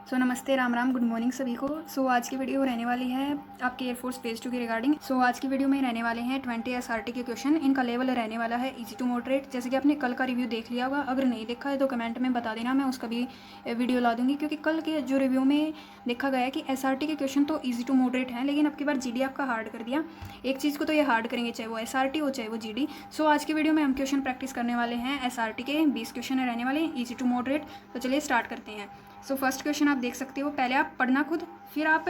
नमस्ते, Ram Ram, good morning सभी को। आज की वीडियो रहने वाली है आपके एयरफोर्स फेज 2 के रिगार्डिंग। आज की वीडियो में रहने वाले हैं 20 एसआरटी के क्वेश्चन। इनका लेवल रहने वाला है इजी टू मॉडरेट। जैसे कि आपने कल का रिव्यू देख लिया होगा, अगर नहीं देखा है तो कमेंट में बता देना, मैं उसका भी वीडियो ला दूंगी। क्योंकि कल के जो रिव्यू में देखा गया है कि एसआरटी के क्वेश्चन तो ईजी टू मॉडरेट हैं, लेकिन अब की बार जीडी आपका हार्ड कर दिया। एक चीज़ को तो ये हार्ड करेंगे, चाहे वो एसआरटी हो चाहे वो जीडी। आज की वीडियो में हम क्वेश्चन प्रैक्टिस करने वाले हैं। एसआरटी के 20 क्वेश्चन रहने वाले हैं ईजी टू मॉडरेट। तो चलिए स्टार्ट करते हैं। फर्स्ट क्वेश्चन आप देख सकते हो। पहले आप पढ़ना खुद, फिर आप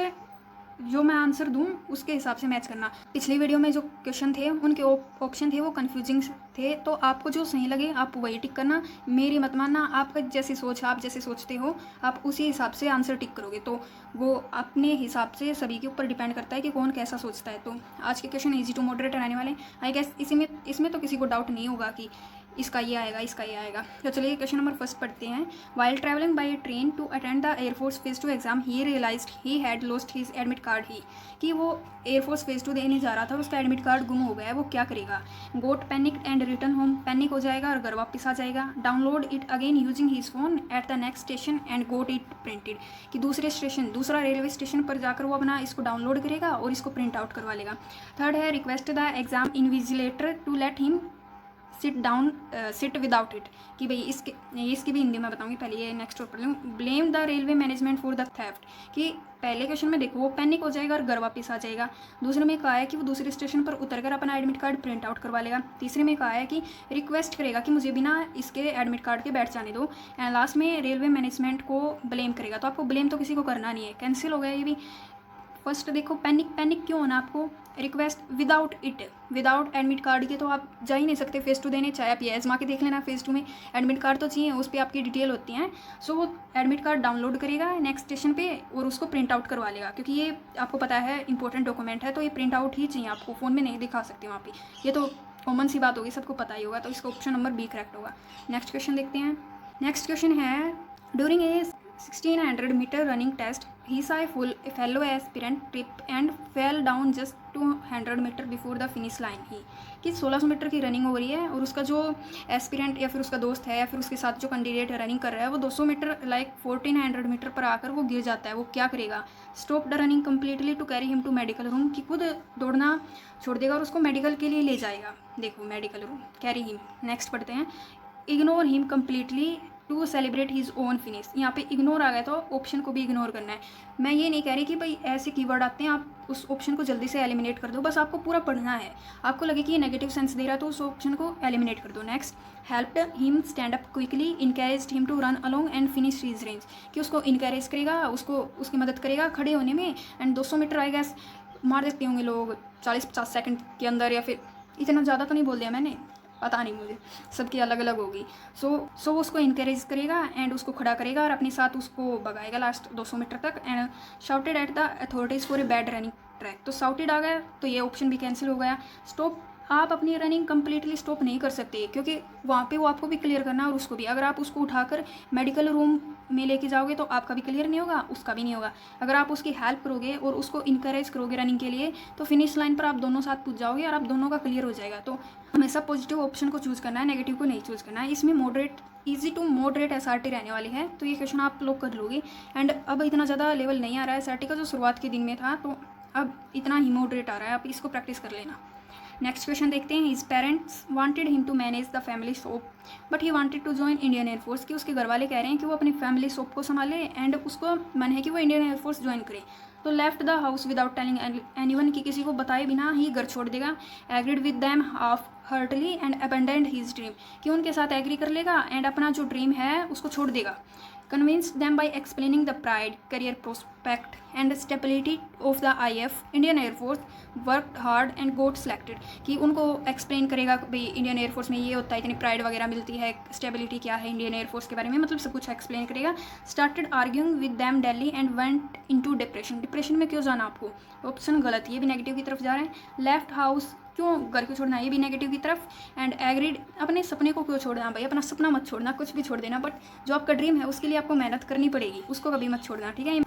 जो मैं आंसर दूं उसके हिसाब से मैच करना। पिछली वीडियो में जो क्वेश्चन थे उनके ऑप्शन थे वो कंफ्यूजिंग थे, तो आपको जो सही लगे आप वही टिक करना, मेरी मत मानना। आपका जैसी सोच, आप जैसे सोचते हो आप उसी हिसाब से आंसर टिक करोगे, तो वो अपने हिसाब से सभी के ऊपर डिपेंड करता है कि कौन कैसा सोचता है। तो आज के क्वेश्चन ईजी टू मॉडरेट रहने वाले। आई गेस इसमें तो किसी को डाउट नहीं होगा कि इसका ये आएगा, इसका ये आएगा। तो चलिए क्वेश्चन नंबर फर्स्ट पढ़ते हैं। While travelling by train to attend the air force phase 2 exam he realised he had lost his admit card. ही कि वो एयरफोर्स फेज 2 देने जा रहा था, उसका एडमिट कार्ड गुम हो गया है, वो क्या करेगा। Got panic and return home, panic हो जाएगा और घर वापस आ जाएगा। Download it again using his phone at the next station and got it printed. कि दूसरा रेलवे स्टेशन पर जाकर वो अपना इसको डाउनलोड करेगा और इसको प्रिंट आउट करवा लेगा। थर्ड है request the exam invigilator to let him sit without it. कि भाई इसकी भी हिंदी में बताऊंगी, पहले ये नेक्स्ट और पढ़ लूँ। Blame the railway management for the theft. कि पहले क्वेश्चन में देखो वो पैनिक हो जाएगा और घर वापस आ जाएगा। दूसरे में कहा है कि वो दूसरे स्टेशन पर उतरकर अपना एडमिट कार्ड प्रिंट आउट करवा लेगा। तीसरे में कहा है कि रिक्वेस्ट करेगा कि मुझे बिना इसके एडमिट कार्ड के बैठ जाने दो। एंड लास्ट में रेलवे मैनेजमेंट को ब्लेम करेगा। तो आपको ब्लेम तो किसी को करना नहीं है, कैंसिल हो गया ये भी। फर्स्ट देखो पैनिक क्यों होना आपको। रिक्वेस्ट विदाउट एडमिट कार्ड के तो आप जा ही नहीं सकते फेज 2 देने, चाहे आप ये आजमा के देख लेना। फेज 2 में एडमिट कार्ड तो चाहिए, उस पर आपकी डिटेल होती हैं। वो एडमिट कार्ड डाउनलोड करेगा नेक्स्ट स्टेशन पे और उसको प्रिंट आउट करवा लेगा। क्योंकि ये आपको पता है इंपॉर्टेंट डॉक्यूमेंट है, तो ये प्रिंट आउट ही चाहिए आपको, फ़ोन में नहीं दिखा सकते वहाँ पे। ये तो कॉमन सी बात होगी, सबको पता ही होगा। तो इसका ऑप्शन नंबर बी करेक्ट होगा। नेक्स्ट क्वेश्चन देखते हैं। नेक्स्ट क्वेश्चन है during a 1600 meter running test he saw a fellow aspirant trip and fell down just 200 metre before the finish line. ही कि 1600 मीटर की रनिंग हो रही है और उसका जो एस्पिरेंट या फिर उसका दोस्त है या फिर उसके साथ जो कैंडिडेट रनिंग कर रहा है वो 200 मीटर 1400 मीटर पर आकर वो गिर जाता है। वो क्या करेगा। Stop the running completely to carry him to medical room. कि खुद दौड़ना छोड़ देगा और उसको मेडिकल के लिए ले जाएगा। देखो medical room, carry him. Next पढ़ते हैं। Ignore him completely to celebrate his own finish. यहाँ पे इग्नोर आ गया तो ऑप्शन को भी इग्नोर करना है। मैं ये नहीं कह रही कि भाई ऐसे कीवर्ड आते हैं आप उस ऑप्शन को जल्दी से एलिमिनेट कर दो, बस आपको पूरा पढ़ना है। आपको लगे कि ये नेगेटिव सेंस दे रहा है तो उस ऑप्शन को एलिमिनेट कर दो। Next helped him stand up quickly, encouraged him to run along and finish his range. कि उसको इनकरेज करेगा, उसको उसकी मदद करेगा खड़े होने में। एंड 200 मीटर आई गेस मार देते होंगे लोग 40-50 सेकंड के अंदर, या फिर इतना ज़्यादा तो नहीं बोल दिया मैंने, पता नहीं मुझे, सबकी अलग अलग होगी। सो उसको इनकरेज करेगा एंड उसको खड़ा करेगा और अपने साथ उसको भगाएगा लास्ट 200 मीटर तक। And shouted at the authorities for a bad running track. तो शाउटेड आ गया तो ये ऑप्शन भी कैंसिल हो गया। स्टॉप, आप अपनी रनिंग कम्प्लीटली स्टॉप नहीं कर सकते क्योंकि वहाँ पे वो आपको भी क्लियर करना है और उसको भी। अगर आप उसको उठाकर मेडिकल रूम में लेके जाओगे तो आपका भी क्लियर नहीं होगा, उसका भी नहीं होगा। अगर आप उसकी हेल्प करोगे और उसको इनकरेज करोगे रनिंग के लिए तो फिनिश लाइन पर आप दोनों साथ पूछ जाओगे और आप दोनों का क्लियर हो जाएगा। तो हमेशा पॉजिटिव ऑप्शन को चूज़ करना है, नेगेटिव को नहीं चूज़ करना है। इसमें moderate easy to moderate SRT रहने वाली है, तो ये क्वेश्चन आप लोग कर लोगे। एंड अब इतना ज़्यादा लेवल नहीं आ रहा है एसआरटी का जो शुरुआत के दिन में था, तो अब इतना ही मॉडरेट आ रहा है, आप इसको प्रैक्टिस कर लेना। नेक्स्ट क्वेश्चन देखते हैं। His parents wanted him to manage the family shop but he wanted to join Indian Air Force. कि उसके घर वाले कह रहे हैं कि वो अपनी फैमिली शॉप को संभाले एंड उसको मन है कि वो इंडियन एयरफोर्स ज्वाइन करे। तो left the house without telling anyone. की किसी को बताए बिना ही घर छोड़ देगा। Agreed with them half heartily and abandoned his dream. कि उनके साथ एग्री कर लेगा एंड अपना जो ड्रीम है उसको छोड़ देगा। Convinced them by explaining the pride, career prospect and stability of the IF, Indian Air Force, worked hard and got selected। कि उनको एक्सप्लेन करेगा भाई इंडियन एयरफोर्स में ये होता है, इतनी प्राइड वगैरह मिलती है, स्टेबिलिटी क्या है इंडियन एयरफोर्स के बारे में, मतलब सब कुछ एक्सप्लेन करेगा। Started arguing with them daily and went into depression. Depression में क्यों जाना आपको, ऑप्शन गलत, ये भी नेगेटिव की तरफ जा रहे हैं। लेफ्ट हाउस, क्यों घर को छोड़ना, ये भी नेगेटिव की तरफ। एंड एग्रीड, अपने सपने को क्यों छोड़ना भाई, अपना सपना मत छोड़ना, कुछ भी छोड़ देना, बट जो आपका ड्रीम है उसके लिए आपको मेहनत करनी पड़ेगी, उसको कभी मत छोड़ना, ठीक है।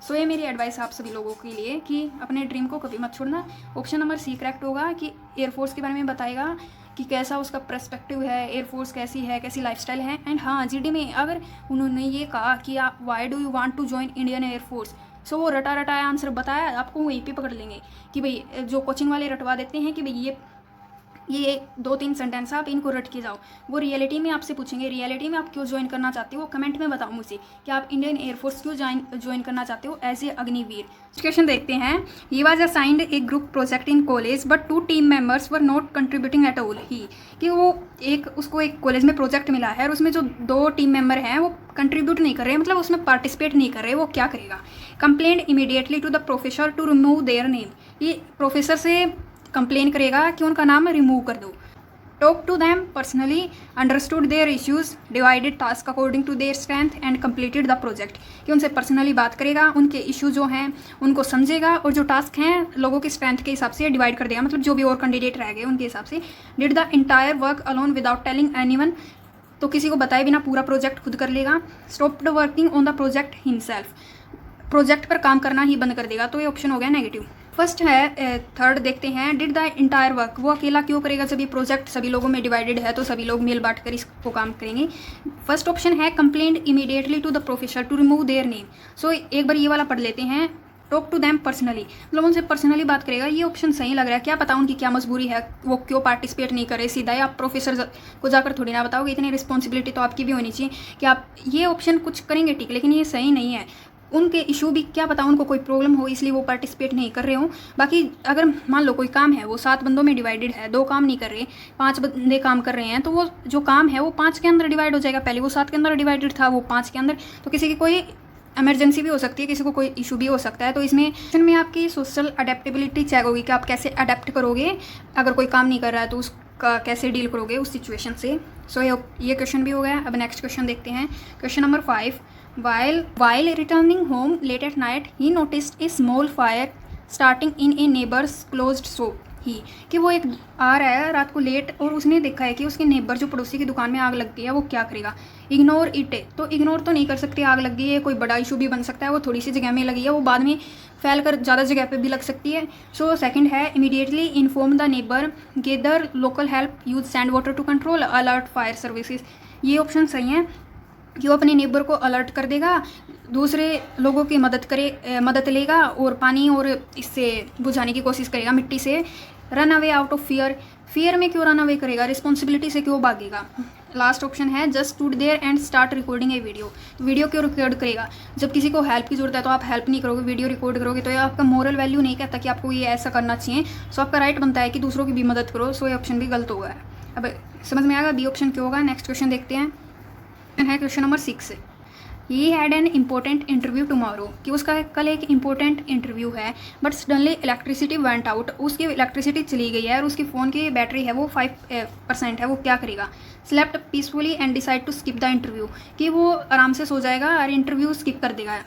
सो ये मेरी एडवाइस है आप सभी लोगों के लिए कि अपने ड्रीम को कभी मत छोड़ना। ऑप्शन नंबर सी करेक्ट होगा कि एयरफोर्स के बारे में बताएगा कि कैसा उसका पर्सपेक्टिव है, एयरफोर्स कैसी है, कैसी लाइफस्टाइल है। एंड हाँ, जीडी में अगर उन्होंने ये कहा कि आप why do you want to join Indian air force, so वो रटा रटाया आंसर बताया, आपको वहीं पे पकड़ लेंगे कि भाई जो कोचिंग वाले रटवा देते हैं कि भाई ये 2-3 सेंटेंस आप इनको रट के जाओ, वो रियलिटी में आपसे पूछेंगे रियलिटी में आप क्यों ज्वाइन करना चाहते हो, कमेंट में बताओ मुझे कि आप इंडियन एयरफोर्स क्यों ज्वाइन करना चाहते हो एज ए अग्निवीर। क्वेश्चन देखते हैं। He was assigned a group project in college but 2 team members were not contributing at all. ही कि वो उसको एक कॉलेज में प्रोजेक्ट मिला है और उसमें जो 2 टीम मेंबर हैं वो कंट्रीब्यूट नहीं कर रहे, मतलब उसमें पार्टिसिपेट नहीं कर रहे, वो क्या करेगा? Complaint immediately to the professor to remove their name. ये प्रोफेसर से कंप्लेन करेगा कि उनका नाम रिमूव कर दो। Talk to them personally, understood their issues, divided task according to their strength and completed the project. कि उनसे पर्सनली बात करेगा, उनके इशू जो हैं उनको समझेगा और जो टास्क हैं लोगों की स्ट्रेंथ के हिसाब से डिवाइड कर देगा, मतलब जो भी और कैंडिडेट रह गए उनके हिसाब से। Did the entire work alone without telling anyone. तो किसी को बताए बिना पूरा प्रोजेक्ट खुद कर लेगा। Stopped working on the project himself. Project पर काम करना ही बंद कर देगा। तो ये ऑप्शन हो गया नेगेटिव। फर्स्ट है, थर्ड देखते हैं। डिड द इंटायर वर्क, वो अकेला क्यों करेगा जब ये प्रोजेक्ट सभी लोगों में डिवाइडेड है तो सभी लोग मिल बांट कर इसको काम करेंगे। फर्स्ट ऑप्शन है complaint immediately to the professor to remove their name. So एक बार ये वाला पढ़ लेते हैं। टॉक टू दैम पर्सनली, मतलब उनसे पर्सनली बात करेगा। ये ऑप्शन सही लग रहा है। क्या पता उनकी क्या मजबूरी है, वो क्यों पार्टिसिपेट नहीं करे। सीधा ही आप प्रोफेसर को जाकर थोड़ी ना बताओगे, इतनी रिस्पॉन्सिबिलिटी तो आपकी भी होनी चाहिए कि आप ये ऑप्शन कुछ करेंगे ठीक, लेकिन ये सही नहीं है। उनके इशू भी क्या पता उनको कोई प्रॉब्लम हो इसलिए वो पार्टिसिपेट नहीं कर रहे हो। बाकी अगर मान लो कोई काम है वो 7 बंदों में डिवाइडेड है, 2 काम नहीं कर रहे, 5 बंदे काम कर रहे हैं, तो वो जो काम है वो 5 के अंदर डिवाइड हो जाएगा। पहले वो 7 के अंदर डिवाइडेड था, वो 5 के अंदर। तो किसी की कोई इमरजेंसी भी हो सकती है, किसी को कोई इशू भी हो सकता है। तो इसमें आपकी सोशल अडेप्टेबिलिटी चेक होगी कि आप कैसे अडेप्ट करोगे, अगर कोई काम नहीं कर रहा है तो उसका कैसे डील करोगे उस सिचुएशन से। सो ये क्वेश्चन भी हो गया। अब नेक्स्ट क्वेश्चन देखते हैं। Question number 5। While returning home late at night, he noticed a small fire starting in a neighbor's closed shop. कि वो एक आ रहा है रात को लेट और उसने देखा है कि उसके नेबर जो पड़ोसी की दुकान में आग लग गई है, वो क्या करेगा? Ignore it. तो इग्नोर तो नहीं कर सकते, आग लग गई है, कोई बड़ा इशू भी बन सकता है, वो थोड़ी सी जगह में लगी है, वो बाद में फैल कर ज़्यादा जगह पे भी लग सकती है। सो सेकंड है immediately inform the neighbour, gather local help, use sand water to control, alert fire services. ये ऑप्शन सही है कि वो अपने नेबर को अलर्ट कर देगा, दूसरे लोगों की मदद लेगा और पानी और इससे बुझाने की कोशिश करेगा मिट्टी से। Run away out of fear में क्यों रन अवे करेगा? रिस्पॉन्सिबिलिटी से क्यों भागेगा? लास्ट ऑप्शन है just stood there and start recording a video. Video क्यों रिकॉर्ड करेगा? जब किसी को हेल्प की जरूरत है तो आप हेल्प नहीं करोगे, वीडियो रिकॉर्ड करोगे। तो ये आपका मोरल वैल्यू नहीं कहता कि आपको ये ऐसा करना चाहिए। सो आपका राइट बनता है कि दूसरों की भी मदद करो। सो ये ऑप्शन भी गलत होगा। अब समझ में आएगा बी ऑप्शन क्यों होगा। नेक्स्ट क्वेश्चन देखते हैं। है question number 6। He had an important interview tomorrow, कि उसका कल एक इम्पोर्टेंट इंटरव्यू है but suddenly electricity went out. उसकी इलेक्ट्रिसिटी चली गई है और उसकी फ़ोन की बैटरी है वो 5% है, वो क्या करेगा? Slept peacefully and decide to skip the interview, कि वो आराम से सो जाएगा और इंटरव्यू स्किप कर देगा।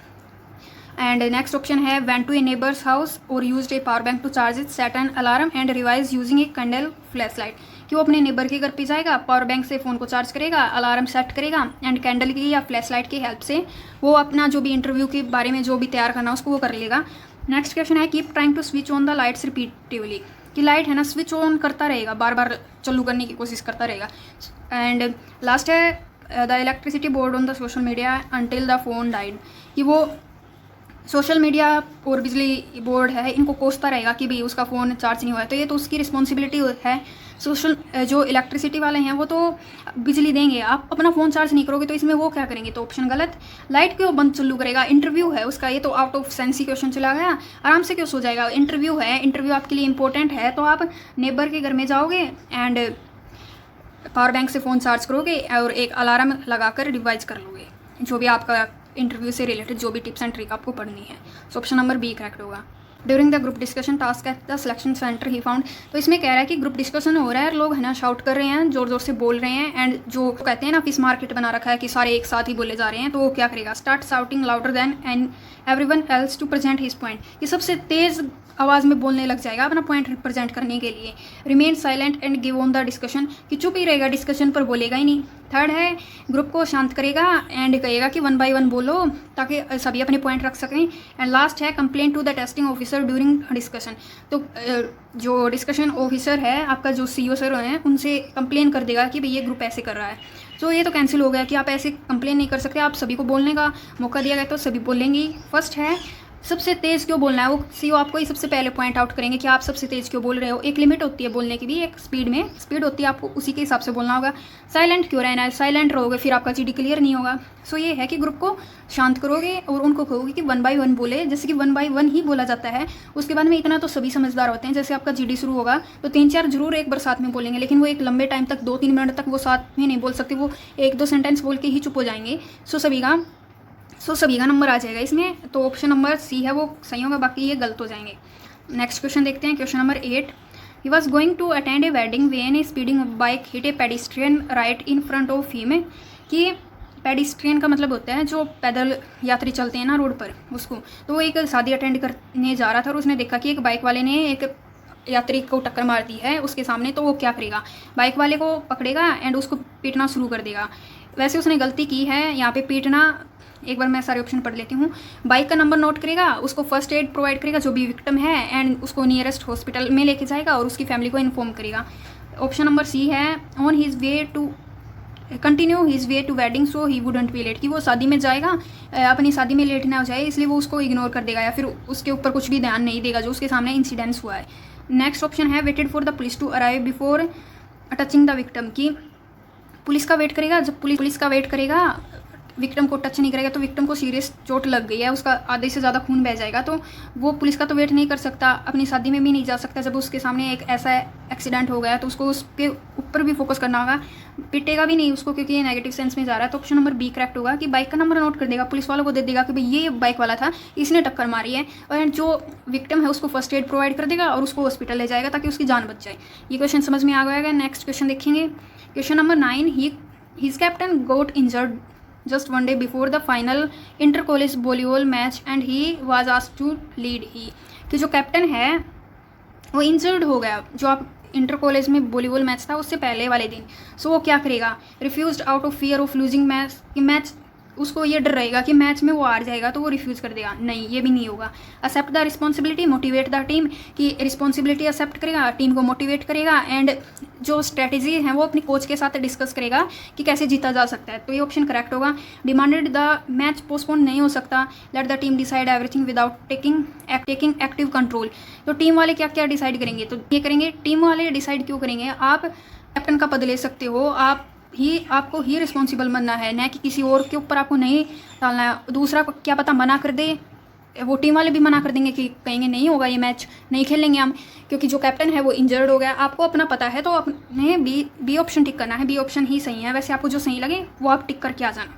एंड नेक्स्ट ऑप्शन है went to a neighbour's house और used a power bank to charge it, set an alarm and revise using a candle flash light. कि वो अपने नेबर के घर पे जाएगा, पावर बैंक से फ़ोन को चार्ज करेगा, अलार्म सेट करेगा एंड कैंडल की या फ्लैश लाइट की हेल्प से वो अपना जो भी इंटरव्यू के बारे में जो भी तैयार करना उसको वो कर लेगा। नेक्स्ट क्वेश्चन है keep trying to switch on the lights repetitively, कि लाइट है ना स्विच ऑन करता रहेगा, बार बार चालू करने की कोशिश करता रहेगा। एंड लास्ट है the electricity board on the social media until the phone died, कि वो सोशल मीडिया और बिजली बोर्ड है इनको कोसता रहेगा कि भाई उसका फ़ोन चार्ज नहीं हुआ है। तो ये तो उसकी रिस्पॉन्सिबिलिटी है। जो इलेक्ट्रिसिटी वाले हैं वो तो बिजली देंगे, आप अपना फ़ोन चार्ज नहीं करोगे तो इसमें वो क्या करेंगे? तो ऑप्शन गलत। लाइट क्यों बंद चालू करेगा? इंटरव्यू है उसका, ये तो out of sense he question चला गया। आराम से क्यों सो जाएगा? इंटरव्यू है, इंटरव्यू आपके लिए इंपॉर्टेंट है, तो आप नेबर के घर में जाओगे एंड पावर बैंक से फ़ोन चार्ज करोगे और एक अलार्म लगाकर रिवाइज कर लोगे जो भी आपका इंटरव्यू से रिलेटेड जो भी टिप्स एंड ट्रिक आपको पढ़नी है। So option number B correct होगा। During the group discussion task at the selection centre he found, तो इसमें कह रहा है कि ग्रुप डिस्कशन हो रहा है, लोग है ना शाउट कर रहे हैं, जोर जोर से बोल रहे हैं एंड जो कहते हैं ना फिश मार्केट बना रखा है कि सारे एक साथ ही बोले जा रहे हैं, तो वो क्या करेगा? Start shouting louder than and everyone else to present his point, कि सबसे तेज़ आवाज़ में बोलने लग जाएगा अपना पॉइंट रिप्रेजेंट करने के लिए। Remain silent and give on the discussion, कि चुप ही रहेगा, डिस्कशन पर बोलेगा ही नहीं। थर्ड है ग्रुप को शांत करेगा एंड कहेगा कि 1 बाय 1 बोलो ताकि सभी अपने पॉइंट रख सकें। एंड लास्ट है complaint to the testing officer during discussion. तो जो डिस्कशन ऑफिसर है आपका, जो CEO सर हैं, उनसे कंप्लेन कर देगा कि भाई ये ग्रुप ऐसे कर रहा है। तो ये तो कैंसिल हो गया कि आप ऐसे कंप्लेन नहीं कर सकते, आप सभी को बोलने का मौका दिया गया तो सभी बोलेंगी। फर्स्ट है सबसे तेज़ क्यों बोलना है, वो CEO आपको ही सबसे पहले पॉइंट आउट करेंगे कि आप सबसे तेज़ क्यों बोल रहे हो। एक लिमिट होती है बोलने की भी, एक स्पीड होती है, आपको उसी के हिसाब से बोलना होगा। साइलेंट क्यों रहना है, साइलेंट रहोगे फिर आपका GD क्लियर नहीं होगा। सो ये है कि ग्रुप को शांत करोगे और उनको कहोगे कि 1 बाय 1 बोले, जैसे कि 1 बाय 1 ही बोला जाता है। उसके बाद में इतना तो सभी समझदार होते हैं, जैसे आपका GD शुरू होगा तो 3-4 जरूर एक बार साथ में बोलेंगे, लेकिन वो एक लंबे टाइम तक 2-3 मिनट तक वो साथ में नहीं बोल सकते, वो 1-2 सेंटेंस बोल के ही चुप हो जाएंगे। सभी का नंबर आ जाएगा इसमें। तो ऑप्शन नंबर C है वो सही होगा, बाकी ये गलत हो जाएंगे। नेक्स्ट क्वेश्चन देखते हैं, question number 8। He was going to attend a wedding when a speeding bike hit a pedestrian right in front of him. कि पेडिस्ट्रियन का मतलब होता है जो पैदल यात्री चलते हैं ना रोड पर, उसको। तो वो एक शादी अटेंड करने जा रहा था और उसने देखा कि एक बाइक वाले ने एक यात्री को टक्कर मार दी है उसके सामने। तो वो क्या करेगा, बाइक वाले को पकड़ेगा एंड उसको पीटना शुरू कर देगा। वैसे उसने गलती की है यहाँ पे पीटना। एक बार मैं सारे ऑप्शन पढ़ लेती हूँ। बाइक का नंबर नोट करेगा, उसको फर्स्ट एड प्रोवाइड करेगा जो भी विक्टिम है, एंड उसको नियरेस्ट हॉस्पिटल में लेके जाएगा और उसकी फैमिली को इन्फॉर्म करेगा। ऑप्शन नंबर C है on his way to continue his way to wedding so he wouldn't be late. कि वो शादी में जाएगा, अपनी शादी में लेट ना हो जाए इसलिए वो उसको इग्नोर कर देगा या फिर उसके ऊपर कुछ भी ध्यान नहीं देगा जो उसके सामने इंसिडेंस हुआ है। नेक्स्ट ऑप्शन है waited for the police to arrive before touching the victim. की पुलिस का वेट करेगा, जब पुलिस का वेट करेगा विक्टिम को टच नहीं करेगा तो विक्टिम को सीरियस चोट लग गई है, उसका आधे से ज़्यादा खून बह जाएगा, तो वो पुलिस का तो वेट नहीं कर सकता, अपनी शादी में भी नहीं जा सकता। जब उसके सामने एक ऐसा एक्सीडेंट हो गया तो उसको उसके ऊपर भी फोकस करना होगा, पिटेगा भी नहीं उसको क्योंकि ये नेगेटिव सेंस में जा रहा है। तो ऑप्शन नंबर B करेक्ट होगा कि बाइक का नंबर नोट कर देगा, पुलिस वालों को दे देगा कि भाई ये बाइक वाला था, इसने टक्कर मारी है, और जो विक्टिम है उसको फर्स्ट एड प्रोवाइड कर देगा और उसको हॉस्पिटल ले जाएगा ताकि उसकी जान बच जाए। ये क्वेश्चन समझ में आ गया। नेक्स्ट क्वेश्चन देखेंगे, question number 9। His captain goat injured just one day before the final inter college volleyball match and he was asked to lead ही। कि जो कैप्टन है वो इंजर्ड हो गया जो आप इंटर कॉलेज में वॉलीबॉल मैच था उससे पहले वाले दिन। सो वो क्या करेगा, refused out of fear of losing match. कि मैच उसको ये डर रहेगा कि मैच में वो हार जाएगा तो वो रिफ्यूज़ कर देगा, नहीं ये भी नहीं होगा। Accept the responsibility motivate the team. कि रिस्पॉन्सिबिलिटी एक्सेप्ट करेगा, टीम को मोटिवेट करेगा एंड जो स्ट्रेटेजी है वो अपनी कोच के साथ डिस्कस करेगा कि कैसे जीता जा सकता है। तो ये ऑप्शन करेक्ट होगा। डिमांडेड द मैच पोस्टपोन नहीं हो सकता। Let the team decide everything without taking active control. तो टीम वाले क्या क्या डिसाइड करेंगे, तो ये करेंगे, टीम वाले डिसाइड क्यों करेंगे, आप कैप्टन का पद ले सकते हो, आपको ही रिस्पॉन्सिबल बनना है, न कि किसी और के ऊपर आपको नहीं डालना है। दूसरा को क्या पता मना कर दे, वो टीम वाले भी मना कर देंगे कि कहेंगे नहीं होगा ये मैच, नहीं खेलेंगे हम, क्योंकि जो कैप्टन है वो इंजर्ड हो गया। आपको अपना पता है तो अपने बी ऑप्शन टिक करना है, बी ऑप्शन ही सही है। वैसे आपको जो सही लगे वो आप टिक करके आ जाना।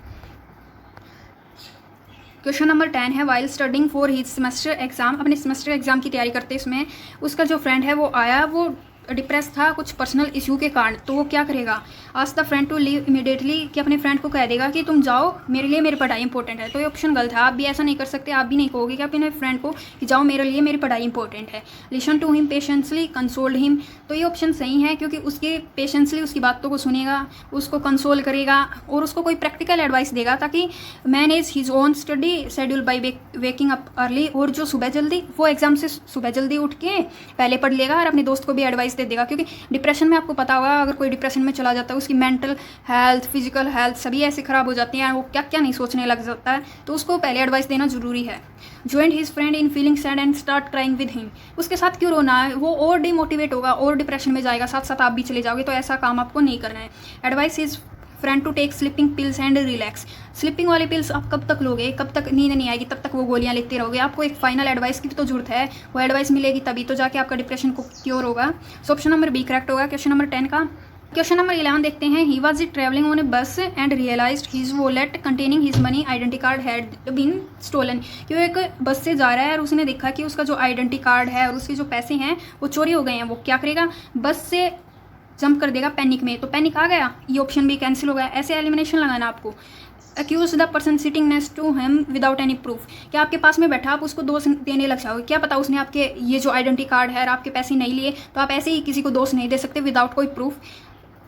क्वेश्चन नंबर 10 है while studying for his semester exam. अपने सेमेस्टर एग्जाम की तैयारी करते इसमें उसका जो फ्रेंड है वो आया, वो डिप्रेस था कुछ पर्सनल इशू के कारण। तो वो क्या करेगा, ask the friend to leave immediately. कि अपने फ्रेंड को कह देगा कि तुम जाओ, मेरे लिए मेरी पढ़ाई इंपॉर्टेंट है। तो ये ऑप्शन गलत है, आप भी ऐसा नहीं कर सकते, आप भी नहीं कहोगे कि अपने फ्रेंड को कि जाओ मेरे लिए मेरी पढ़ाई इंपॉर्टेंट है। Listen to him patiently consoled him. तो ये ऑप्शन सही है क्योंकि उसके पेशेंसली उसकी बातों को सुनेगा, उसको कंसोल करेगा और उसको कोई प्रैक्टिकल एडवाइस देगा ताकि manage his own study schedule by waking up early. और जो सुबह जल्दी, वो एग्जाम से सुबह जल्दी उठ के पहले पढ़ लेगा और अपने दोस्त को भी एडवाइस दे देगा। क्योंकि डिप्रेशन में आपको पता होगा अगर कोई डिप्रेशन में चला जाता है उसकी मेंटल हेल्थ, फिजिकल हेल्थ सभी ऐसे ख़राब हो जाती हैं, वो क्या क्या नहीं सोचने लग जाता है। तो उसको पहले एडवाइस देना जरूरी है। Join his friend in feeling sad and start crying with him. उसके साथ क्यों रोना है, वो और डिमोटिवेट होगा और डिप्रेशन में जाएगा, साथ साथ आप भी चले जाओगे, तो ऐसा काम आपको नहीं करना है। Advise his friend to take sleeping pills and relax. Sleeping वाले पिल्स आप कब तक लोगे, कब तक नींद नहीं आएगी तब तक वो गोलियां लेते रहोगे। आपको एक फाइनल एडवाइस की भी तो जरूरत है, वो एडवाइस मिलेगी तभी तो जाके आपका डिप्रेशन को क्योर होगा। So option number B correct होगा क्वेश्चन नंबर 10 का। क्वेश्चन नंबर 11 देखते हैं। He was travelling on a bus and realised his wallet containing his money identity card had been stolen. क्यों एक बस से जा रहा है और उसने देखा कि उसका जो आइडेंटी कार्ड है और उसके जो पैसे हैं वो चोरी हो गए हैं। वो क्या करेगा, बस से जंप कर देगा पैनिक में। तो पैनिक आ गया, ये ऑप्शन भी कैंसिल हो गया। ऐसे एलिमिनेशन लगाना आपको। Accuse the person sitting next to him without any proof. क्या आपके पास में बैठा आप उसको दोष देने लग जाओगे, क्या पता उसने आपके ये जो आइडेंटिटी कार्ड है और आपके पैसे नहीं लिए, तो आप ऐसे ही किसी को दोष नहीं दे सकते विदाउट कोई proof.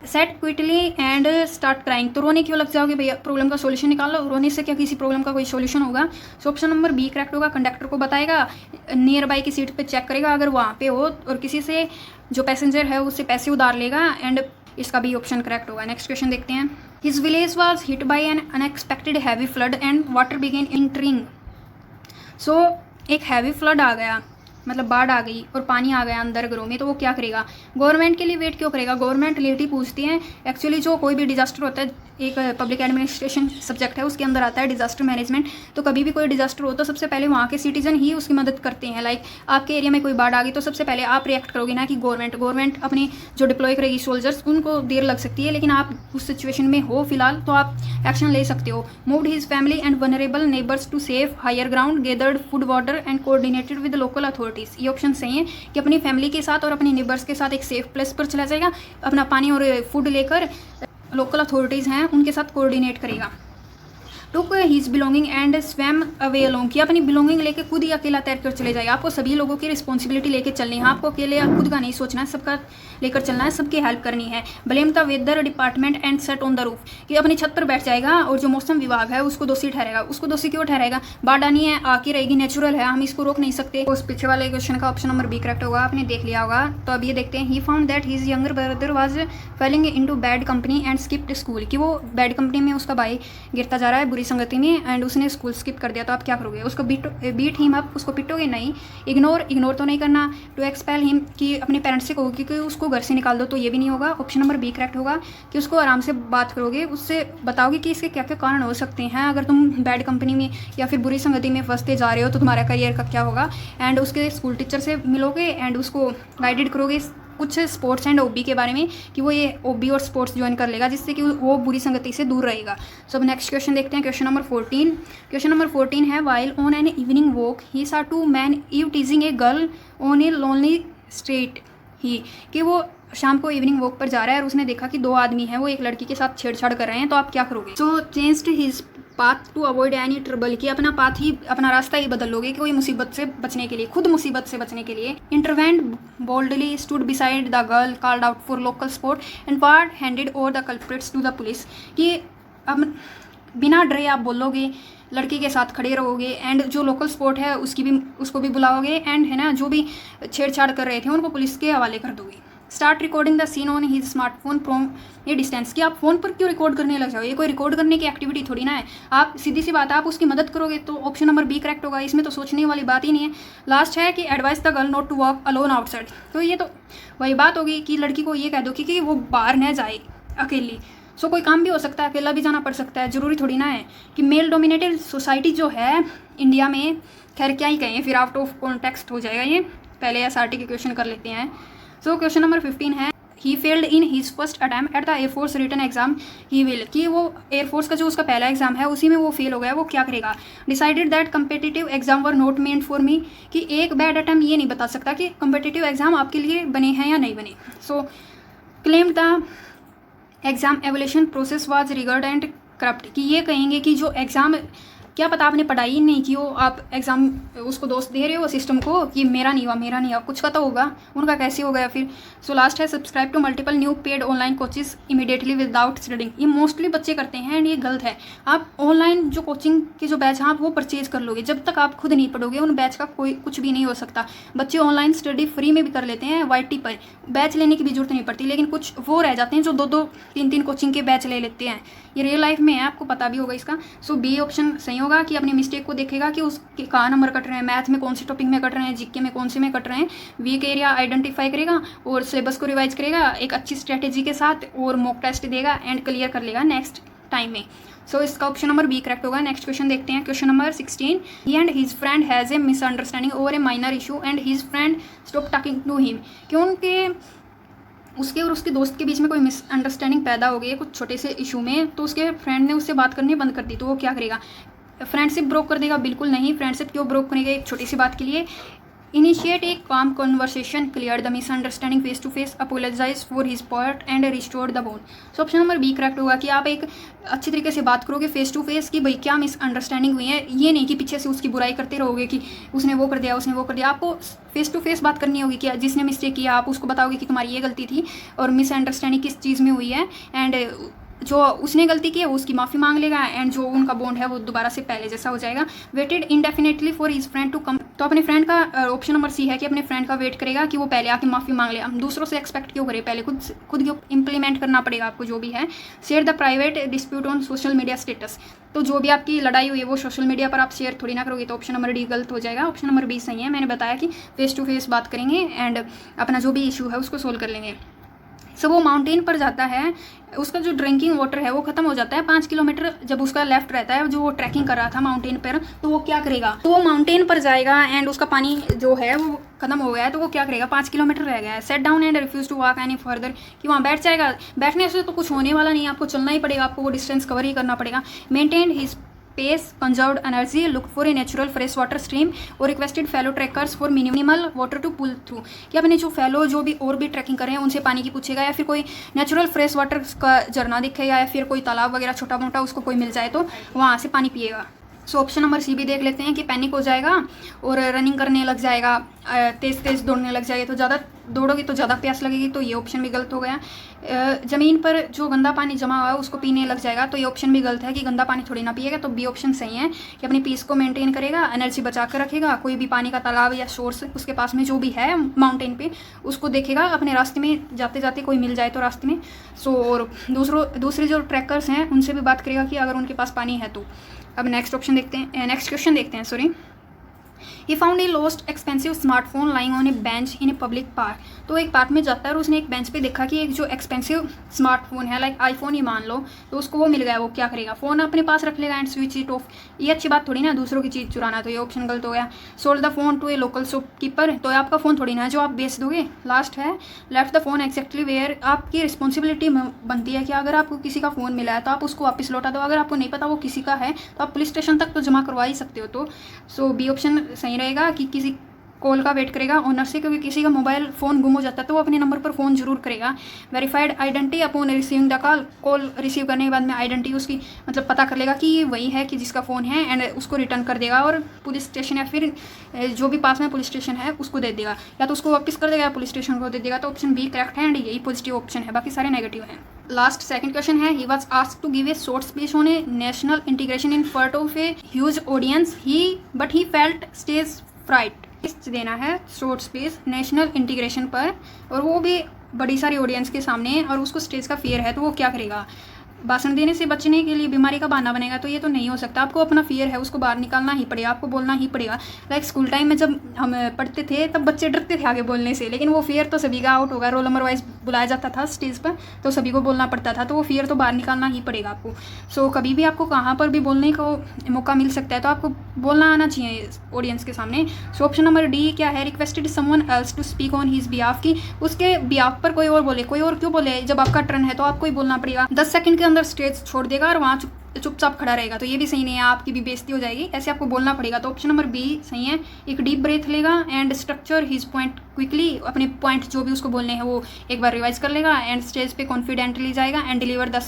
Set quickly and start crying, तो रोने क्यों लग जाओगे भैया, प्रॉब्लम का सोल्यूशन निकाल लो, रोने से क्या किसी प्रॉब्लम का कोई सोल्यूशन होगा। So option number B correct होगा। कंडक्टर को बताएगा, नियर बाई की सीट पे चेक करेगा अगर वहाँ पे हो, और किसी से जो पैसेंजर है उससे पैसे उधार लेगा, एंड इसका भी ऑप्शन करेक्ट होगा। नेक्स्ट क्वेश्चन देखते हैं। His village was hit by an unexpected heavy flood and water began entering. So एक हैवी फ्लड आ गया, मतलब बाढ़ आ गई और पानी आ गया अंदर घरों में, तो वो क्या करेगा, गवर्नमेंट के लिए वेट क्यों करेगा, गवर्नमेंट लेट ही पूछती है। एक्चुअली जो कोई भी डिजास्टर होता है, एक पब्लिक एडमिनिस्ट्रेशन सब्जेक्ट है, उसके अंदर आता है डिजास्टर मैनेजमेंट, तो कभी भी कोई डिजास्टर हो तो सबसे पहले वहाँ के सिटीजन ही उसकी मदद करते हैं। लाइक आपके एरिया में कोई बाढ़ आ गई तो सबसे पहले आप रिएक्ट करोगे, ना कि गवर्नमेंट अपनी जो डिप्लॉय करेगी सोल्जर्स, उनको देर लग सकती है, लेकिन आप उस सिचुएशन में हो फिलहाल तो आप एक्शन ले सकते हो। Moved his family and vulnerable neighbours to safe higher ground, gathered food water and coordinated with local authorities. ये ऑप्शन सही है कि अपनी फैमिली के साथ और अपने नेबर्स के साथ एक सेफ प्लेस पर चला जाएगा, अपना पानी और फूड लेकर लोकल अथॉरिटीज़ हैं उनके साथ कोऑर्डिनेट करेगा। Took his belonging and swum away along, कि अपनी बिलोंगिंग लेके खुद ही अकेला तैर कर चले जाएगा। आपको सभी लोगों की रिस्पॉन्सिबिलिटी लेके चलनी है, आपको अकेले खुद का नहीं सोचना है, सबका लेकर चलना है, सबकी हेल्प करनी है। Blame the weather department and sat on the roof, कि अपनी छत पर बैठ जाएगा और जो मौसम विभाग है उसको दोषी ठहरेगा। उसको दोषी क्यों ठहरेगा, बाढ़ आनी है आके रहेगी, नेचुरल है, हम इसको रोक नहीं सकते। उस पीछे वाले क्वेश्चन का ऑप्शन नंबर बी करेक्ट होगा, आपने देख लिया होगा। तो अब ये देखते हैं। He found that his younger brother was falling into bad company and skipped school, कि वो बैड कंपनी में उसका भाई गिरता जा रहा है, बुरी संगति में, एंड उसने स्कूल स्किप कर दिया। तो आप क्या करोगे, उसको बीट हिम अप, उसको पिटोगे नहीं। इग्नोर तो नहीं करना। टू एक्सपेल हिम, कि अपने पेरेंट्स से कहोगे कि उसको घर से निकाल दो, तो ये भी नहीं होगा। ऑप्शन नंबर बी करेक्ट होगा, कि उसको आराम से बात करोगे, उससे बताओगे कि इसके क्या क्या कारण हो सकते हैं, अगर तुम बैड कंपनी में या फिर बुरी संगति में फंसते जा रहे हो तो तुम्हारा करियर का क्या होगा। एंड उसके स्कूल टीचर से मिलोगे एंड उसको गाइडेड करोगे कुछ स्पोर्ट्स एंड ओबी के बारे में, कि वो ये ओबी और स्पोर्ट्स ज्वाइन कर लेगा, जिससे कि वो बुरी संगति से दूर रहेगा। सो अब नेक्स्ट क्वेश्चन देखते हैं। Question number 14। क्वेश्चन नंबर 14 है, while on an evening walk he saw two man eve teasing a girl on a lonely street he, कि वो शाम को इवनिंग वॉक पर जा रहा है और उसने देखा कि दो आदमी हैं वो एक लड़की के साथ छेड़छाड़ कर रहे हैं। तो आप क्या करोगे। So changed his path to avoid any trouble, कि अपना रास्ता ही बदल लोगे कि कोई मुसीबत से बचने के लिए, खुद मुसीबत से बचने के लिए। Intervened boldly, stood beside the girl, called out for local support and part handed over the culprits to the police, कि अब बिना डरे आप बोलोगे, लड़की के साथ खड़े रहोगे, एंड जो लोकल सपोर्ट है उसको भी बुलाओगे, एंड है ना जो भी छेड़छाड़ कर रहे थे उनको पुलिस के हवाले कर दोगे। Start recording the scene on his smartphone from a distance, कि आप फ़ोन पर क्यों रिकॉर्ड करने लग जाओ, ये कोई रिकॉर्ड करने की एक्टिविटी थोड़ी ना है। आप सीधी सी बात है, आप उसकी मदद करोगे, तो ऑप्शन नंबर बी करेक्ट होगा, इसमें तो सोचने वाली बात ही नहीं है। लास्ट है कि advise the girl not to walk alone outside, तो ये तो वही बात होगी कि लड़की को ये कह दो कि वो बाहर न जाए अकेली। सो कोई काम भी हो सकता है, अकेला भी जाना पड़ सकता है, ज़रूरी थोड़ी ना है कि मेल डोमिनेटेड सोसाइटी जो है इंडिया में, खैर क्या ही कहें, फिर आउट ऑफ कॉन्टेक्स्ट हो जाएगा ये। पहले SRT के क्वेश्चन कर लेते हैं। सो क्वेश्चन नंबर 15 है, he failed in his first attempt at the air force written exam he will, कि वो एयरफोर्स का जो उसका पहला एग्जाम है उसी में वो फेल हो गया, वो क्या करेगा। Decided that competitive exam were not meant for me, कि एक बैड अटैम्प्ट ये नहीं बता सकता कि कम्पिटिटिव एग्जाम आपके लिए बने हैं या नहीं बने। So claim the exam evaluation process was rigged and corrupt, कि ये कहेंगे कि जो एग्ज़ाम, क्या पता आपने पढ़ाई नहीं की हो, आप एग्ज़ाम उसको दोस्त दे रहे हो सिस्टम को कि मेरा नहीं हुआ, कुछ का तो होगा, उनका कैसे हो गया फिर। सो लास्ट है, subscribe to multiple new paid online coaches immediately without studying, ये मोस्टली बच्चे करते हैं एंड ये गलत है। आप ऑनलाइन जो कोचिंग के जो बैच हैं आप वो परचेज कर लोगे, जब तक आप खुद नहीं पढ़ोगे उन बैच का कोई कुछ भी नहीं हो सकता। बच्चे ऑनलाइन स्टडी फ्री में भी कर लेते हैं, YT पर बैच लेने की भी जरूरत नहीं पड़ती, लेकिन कुछ वो रह जाते हैं जो 2-2, 3-3 कोचिंग के बैच ले लेते हैं। ये रियल लाइफ में है, आपको पता भी होगा इसका। सो बी ऑप्शन सही होगा, कि अपनी मिस्टेक को देखेगा कि उसके कहाँ नंबर कट रहे हैं, मैथ में कौन से टॉपिक में कट रहे हैं, जीके में कौन से में कट रहे हैं, वीक एरिया आइडेंटिफाई करेगा और सिलेबस को रिवाइज करेगा एक अच्छी स्ट्रेटेजी के साथ, और मॉक टेस्ट देगा एंड क्लियर कर लेगा नेक्स्ट टाइम में। सो इसका ऑप्शन नंबर बी करेक्ट होगा। नेक्स्ट क्वेश्चन देखते हैं। Question number 16, he and his friend has a misunderstanding over a minor issue and his friend stop talking to him, कि उसके और उसके दोस्त के बीच में कोई मिसअंडरस्टैंडिंग पैदा हो गई है कुछ छोटे से इशू में, तो उसके फ्रेंड ने उससे बात करनी बंद कर दी, तो वो क्या करेगा। फ्रेंडशिप ब्रोक कर देगा, बिल्कुल नहीं। फ्रेंडशिप क्यों ब्रोक करेगा एक छोटी सी बात के लिए। Initiate a calm conversation, clear the misunderstanding face to face, apologize for his part and restore the bond. So option number B correct होगा कि आप एक अच्छी तरीके से बात करोगे फेस टू फेस कि भाई क्या मिसअंडरस्टैंडिंग हुई है, ये नहीं कि पीछे से उसकी बुराई करते रहोगे कि उसने वो कर दिया उसने वो कर दिया। आपको फेस टू फेस बात करनी होगी कि जिसने मिस्टेक किया आप उसको बताओगे कि तुम्हारी ये गलती थी और मिसअंडरस्टैंडिंग किस चीज़ में हुई है, एंड जो उसने गलती की है उसकी माफ़ी मांग लेगा, एंड जो उनका बॉन्ड है वो दोबारा से पहले जैसा हो जाएगा। Waited indefinitely for his friend to come, तो अपने फ्रेंड का ऑप्शन नंबर सी है कि अपने फ्रेंड का वेट करेगा कि वो पहले आके माफ़ी मांग ले। हम दूसरों से एक्सपेक्ट क्यों करें, पहले खुद इंप्लीमेंट करना पड़ेगा आपको जो भी है। Share the private dispute on social media status, तो जो भी आपकी लड़ाई हुई है वो सोशल मीडिया पर आप शेयर थोड़ी ना करोगे, तो ऑप्शन नंबर डी गलत हो जाएगा। ऑप्शन नंबर बी सही है, मैंने बताया कि फेस टू फेस बात करेंगे एंड अपना जो भी इशू है उसको सोल्व कर लेंगे। सो वो माउंटेन पर जाता है, उसका जो ड्रिंकिंग वाटर है वो ख़त्म हो जाता है 5 किलोमीटर जब उसका लेफ्ट रहता है, जो वो ट्रैकिंग कर रहा था माउंटेन पर, तो वो क्या करेगा, तो वो माउंटेन पर जाएगा एंड उसका पानी जो है वो खत्म हो गया है, तो वो क्या करेगा, 5 किलोमीटर रह गया है। Sat down and refuse to walk any further, कि वहाँ बैठ जाएगा, बैठने से तो कुछ होने वाला नहीं है, आपको चलना ही पड़ेगा, आपको वो डिस्टेंस कवर ही करना पड़ेगा। Maintain his pace, conserved energy, look for a natural fresh water stream और requested fellow trekkers for minimal water to pull through, कि अपने जो फेलो जो भी और भी ट्रैकिंग कर रहे हैं उनसे पानी की पूछेगा, या फिर कोई नेचुरल फ्रेश वाटर का झरना दिखेगा या फिर कोई तालाब वगैरह छोटा मोटा उसको कोई मिल जाए तो वहाँ से पानी पिएगा। सो ऑप्शन नंबर सी भी देख लेते हैं कि पैनिक हो जाएगा और रनिंग करने लग जाएगा, तेज़ दौड़ने लग जाएगा, तो ज़्यादा दौड़ोगे तो ज़्यादा प्यास लगेगी, तो ये ऑप्शन भी गलत हो गया। ज़मीन पर जो गंदा पानी जमा हुआ है उसको पीने लग जाएगा, तो ये ऑप्शन भी गलत है कि गंदा पानी थोड़ी ना पिएगा, तो बी ऑप्शन सही है कि अपनी पीस को मेंटेन करेगा, एनर्जी बचा कर रखेगा, कोई भी पानी का तालाब या सोर्स उसके पास में जो भी है माउंटेन पे उसको देखेगा, अपने रास्ते में जाते जाते कोई मिल जाए तो रास्ते में। सो और दूसरे जो ट्रैकर्स हैं उनसे भी बात करेगा कि अगर उनके पास पानी है तो। अब नेक्स्ट ऑप्शन देखते हैं, नेक्स्ट क्वेश्चन देखते हैं, sorry. He found a lost expensive smartphone lying on a bench in a public park, तो एक पार्क में जाता है और उसने एक बेंच पे देखा कि एक जो एक्सपेंसिव स्मार्टफोन है लाइक आईफोन ही मान लो, तो उसको वो मिल गया, वो क्या करेगा, फ़ोन अपने पास रख लेगा एंड स्विच इट ऑफ। ये अच्छी बात थोड़ी ना, दूसरों की चीज़ चुराना, तो ये ऑप्शन गलत हो गया। Sold the phone to a local shopkeeper, तो आपका फ़ोन थोड़ी ना है जो आप बेच दोगे। लास्ट है left the phone exactly where, आपकी रिस्पॉन्सिबिलिटी बनती है कि अगर आपको किसी का फ़ोन मिला है तो आप उसको वापस लौटा दो, अगर आपको नहीं पता वो किसी का है तो आप पुलिस स्टेशन तक तो जमा करवा ही सकते हो। तो सो बी ऑप्शन सही रहेगा कि किसी कॉल का वेट करेगा ओनर से, क्योंकि किसी का मोबाइल फ़ोन गुम हो जाता है तो वो अपने नंबर पर फ़ोन जरूर करेगा। Verified identity upon receiving the call receive करने के बाद में आइडेंटिटी उसकी मतलब पता कर लेगा कि ये वही है कि जिसका फ़ोन है, एंड उसको रिटर्न कर देगा और पुलिस स्टेशन या फिर जो भी पास में पुलिस स्टेशन है उसको दे देगा, या तो उसको वापस कर देगा या पुलिस स्टेशन को दे देगा। तो ऑप्शन बी करेक्ट है एंड यही पॉजिटिव ऑप्शन है, बाकी सारे नेगेटिव हैं। लास्ट सेकंड क्वेश्चन है, he was asked to give a short speech on a national integration in front of a huge audience, but he felt stage fright, देना है short speech national integration पर और वो भी बड़ी सारी ऑडियंस के सामने, और उसको स्टेज का फियर है, तो वो क्या करेगा, भाषण देने से बचने के लिए बीमारी का बहाना बनेगा, तो ये तो नहीं हो सकता। आपको अपना फियर है उसको बाहर निकालना ही पड़ेगा, आपको बोलना ही पड़ेगा। लाइक स्कूल टाइम में जब हम पढ़ते थे तब बच्चे डरते थे आगे बोलने से, लेकिन वो फियर तो सभी का आउट होगा, रोल नंबर वाइज बुलाया जाता था स्टेज पर तो सभी को बोलना पड़ता था, तो वो फियर तो बाहर निकालना ही पड़ेगा आपको। सो कभी भी आपको कहाँ पर भी बोलने को मौका मिल सकता है तो आपको बोलना आना चाहिए ऑडियंस के सामने। सो ऑप्शन नंबर डी क्या है, requested someone else to speak on his behalf, की उसके बिहाफ पर कोई और बोले, कोई और क्यों बोले, जब आपका टर्न है तो आपको ही बोलना पड़ेगा। 10 सेकंड के अंदर स्टेज छोड़ देगा और वहाँ चुपचाप खड़ा रहेगा, तो ये भी सही नहीं है, आपकी भी बेइज्जती हो जाएगी, ऐसे आपको बोलना पड़ेगा। तो ऑप्शन नंबर बी सही है, एक डीप ब्रेथ लेगा and structure his point quickly, अपने पॉइंट जो भी उसको बोलने हैं वो एक बार रिवाइज कर लेगा एंड स्टेज पे कॉन्फिडेंटली जाएगा and deliver the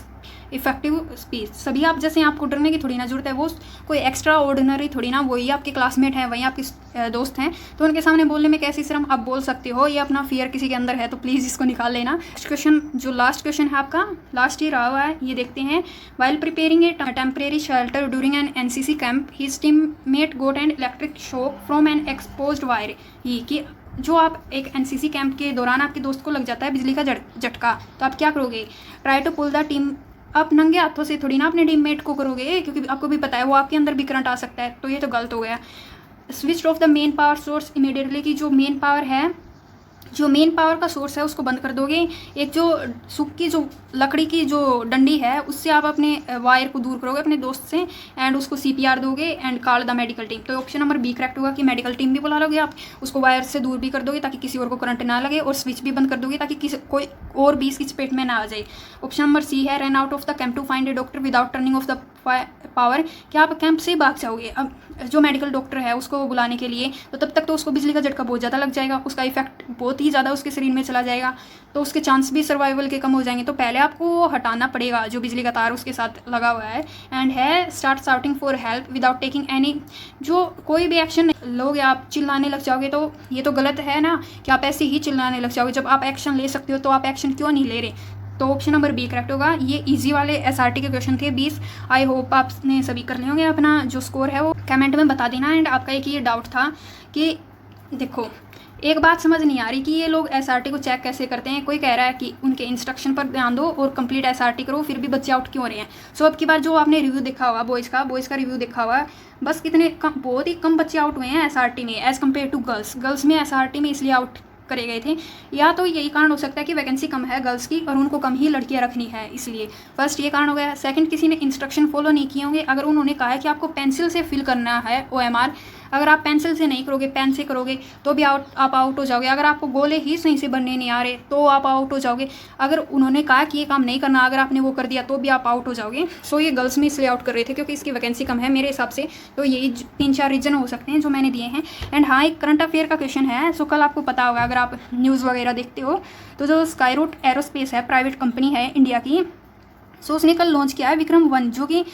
effective speech. सभी आप जैसे आपको डरने की थोड़ी ना जरूरत है, वो कोई एक्स्ट्रा ऑर्डिनरी थोड़ी ना, वही आपके क्लासमेट हैं, वही आपके दोस्त हैं, तो उनके सामने बोलने में कैसी शर्म, आप बोल सकते हो। ये अपना फियर किसी के अंदर है तो प्लीज़ इसको निकाल लेना। नेक्स्ट क्वेश्चन, जो लास्ट क्वेश्चन है आपका, लास्ट ही रहा हुआ है, ये देखते हैं। While preparing a temporary shelter during an NCC camp, his teammate got an electric shock from an exposed wire, ये कि जो आप एक एनसीसी कैंप के दौरान आपके दोस्त को लग जाता है बिजली का झटका, तो आप क्या करोगे, try to pull the team, आप नंगे हाथों से थोड़ी ना अपने टीममेट को करोगे, क्योंकि आपको भी पता है वो आपके अंदर भी करंट आ सकता है, तो ये तो गलत हो गया। Switch off the main power source immediately, की जो मेन पावर है जो मेन पावर का सोर्स है उसको बंद कर दोगे। एक जो सूखी जो लकड़ी की जो डंडी है उससे आप अपने वायर को दूर करोगे अपने दोस्त से एंड उसको CPR दोगे and call the medical team. तो ऑप्शन नंबर बी करेक्ट होगा कि मेडिकल टीम भी बुला लोगे आप, उसको वायर से दूर भी कर दोगे ताकि किसी और को करंट ना लगे, और स्विच भी बंद कर दोगे ताकि कोई और भी इसकी चपेट में ना आ जाए। ऑप्शन नंबर सी है run out of the camp two find A doctor without turning of the power. क्या आप कैंप से भाग जाओगे अब जो मेडिकल डॉक्टर है उसको बुलाने के लिए, तो तब तक तो उसको बिजली का झटका बहुत ज़्यादा लग जाएगा, उसका इफेक्ट बहुत ही ज़्यादा उसके शरीर में चला जाएगा, तो उसके चांस भी सर्वाइवल के कम हो जाएंगे। तो पहले आपको वो हटाना पड़ेगा जो बिजली का तार उसके साथ लगा हुआ है। एंड है start shouting for help without taking any. जो कोई भी एक्शन लोगे आप चिल्लाने लग जाओगे तो ये तो गलत है ना कि आप ऐसे ही चिल्लाने लग जाओगे। जब आप एक्शन ले सकते हो तो आप एक्शन क्यों नहीं ले रहे। तो ऑप्शन नंबर बी करेक्ट होगा। ये इजी वाले SRT के क्वेश्चन थे 20। आई होप आपने सभी कर लिए होंगे। अपना जो स्कोर है वो कमेंट में बता देना। एंड आपका एक ये डाउट था कि देखो एक बात समझ नहीं आ रही कि ये लोग SRT को चेक कैसे करते हैं। कोई कह रहा है कि उनके इंस्ट्रक्शन पर ध्यान दो और कंप्लीट SRT करो, फिर भी बच्चे आउट क्यों हो रहे हैं। सो अब की बार जो आपने रिव्यू देखा होगा बॉयज़ का रिव्यू देखा हुआ, बस कितने कम, बहुत ही कम बच्चे आउट हुए हैं SRT में एज़ कम्पेयर टू गर्ल्स में SRT में इसलिए आउट करे गए थे। या तो यही कारण हो सकता है कि वैकेंसी कम है गर्ल्स की और उनको कम ही लड़कियां रखनी है, इसलिए फर्स्ट ये कारण हो गया। सेकंड, किसी ने इंस्ट्रक्शन फॉलो नहीं किए होंगे। अगर उन्होंने कहा है कि आपको पेंसिल से फिल करना है OMR, अगर आप पेंसिल से नहीं करोगे पेन से करोगे तो भी आप आउट हो जाओगे। अगर आपको गोले ही सही से बनने नहीं आ रहे तो आप आउट हो जाओगे। अगर उन्होंने कहा कि ये काम नहीं करना, अगर आपने वो कर दिया तो भी आप आउट हो जाओगे। सो ये गर्ल्स में इसलिए आउट कर रहे थे क्योंकि इसकी वैकेंसी कम है मेरे हिसाब से। तो यही 3-4 रीजन हो सकते हैं जो मैंने दिए हैं। एंड हाँ, एक करंट अफेयर का क्वेश्चन है। सो कल आपको पता होगा अगर आप न्यूज़ वगैरह देखते हो तो जो स्काईरूट एरोस्पेस है प्राइवेट कंपनी है इंडिया की, सो उसने कल लॉन्च किया है विक्रम-1 जो कि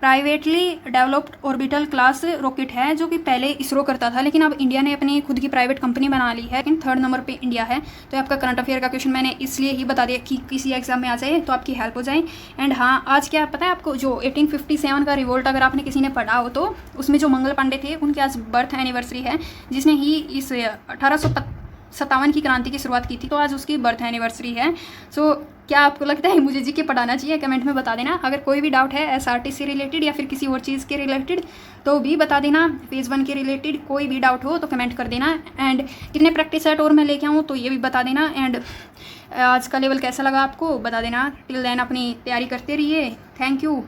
privately developed orbital class rocket है जो कि पहले इसरो करता था, लेकिन अब इंडिया ने अपनी खुद की प्राइवेट कंपनी बना ली है। लेकिन 3rd नंबर पे इंडिया है। तो आपका करंट अफेयर का क्वेश्चन मैंने इसलिए ही बता दिया कि किसी एग्जाम में आ जाए तो आपकी हेल्प हो जाए। एंड हाँ, आज क्या पता है आपको, जो 1857 का रिवोल्ट अगर आपने किसी ने पढ़ा हो तो उसमें जो मंगल पांडे थे उनकी आज बर्थ एनिवर्सरी है, जिसने ही इस 1857 की क्रांति की शुरुआत की थी। तो आज उसकी बर्थ एनिवर्सरी है। सो क्या आपको लगता है मुझे जीके पढ़ाना चाहिए? कमेंट में बता देना। अगर कोई भी डाउट है SRT से रिलेटेड या फिर किसी और चीज़ के रिलेटेड तो भी बता देना। फेज़ 1 के रिलेटेड कोई भी डाउट हो तो कमेंट कर देना। एंड कितने प्रैक्टिस सेट और मैं लेके आऊँ तो ये भी बता देना। एंड आज का लेवल कैसा लगा आपको बता देना। टिल देन अपनी तैयारी करते रहिए। Thank you.